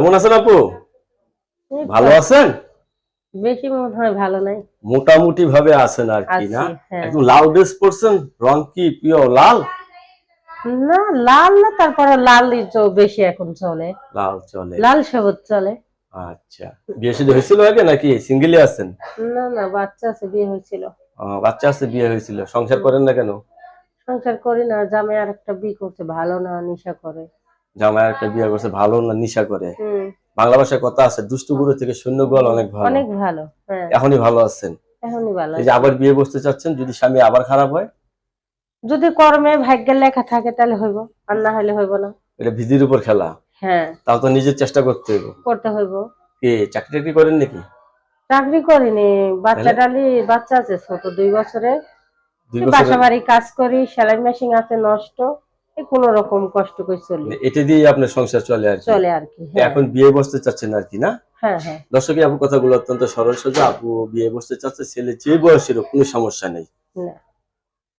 কেমন আছেন আপু? এই তো ভালো আছেন? বেশি মনে হয় ভালো নাই। মোটামুটি ভাবে আছেন আর কি না? আছি, হ্যাঁ। একদম লাল ড্রেস পরছেন, রং কি পিওর লাল? না, লাল না, তারপরে লালই তো বেশি এখন চলে। লাল চলে। লাল সবুজ চলে। আচ্ছা, বিয়ে শাদী হয়েছিল আগে নাকি সিঙ্গেলই আছেন? না না, বাচ্চা আছে, বিয়ে হয়েছিল। বাচ্চা আছে, বিয়ে হয়েছিল, সংসার হুম। করেন না কেন? সংসার করি না, জামাই আর একটা বিয়ে করছে, ভালো না, নেশা করে। জামাই একটা বিয়ে করছে, ভালো না নিশা করে? হুম। বাংলা ভাষায় কথা আছে, দুষ্টু বুড়ো থেকে শূন্য গোয়াল অনেক ভালো। অনেক ভালো, হ্যাঁ। এখনই ভালো আছেন? এখনই ভালো এই যে আছি। আবার বিয়ে বসতে চাচ্ছেন, যদি স্বামী আবার খারাপ হয়? যদি কর্মে ভাগ্যের লেখা থাকে তাহলে হইব, আর না হলে হইব না। এটা ভিদির উপর খেলা। হ্যাঁ। তাও তো নিজের চেষ্টা করতে হবে। করতে হইব। কি চাকরি টাকরি করেন নাকি? চাকরি করিনি, তাহলে বাচ্চা আছে ছোট, 2 বছরের। 2 বছরের? বাসা বাড়ি কাজ করি, সেলাই মেশিন আছে নষ্ট, এই কোন রকম কষ্ট করে চলি। মানে এটা দিয়ে আপনার সংসার চলে আর কি। চলে আর কি, হ্যাঁ। এখন বিয়ে বসতে চাচ্ছেন আর কি না? হ্যাঁ হ্যাঁ। দর্শকই আপু কথাগুলো অত্যন্ত সরল সোজা। আপু বিয়ে বসতে চাচ্ছে, ছেলে যে বয়সের হোক, কোনো সমস্যা নেই। না।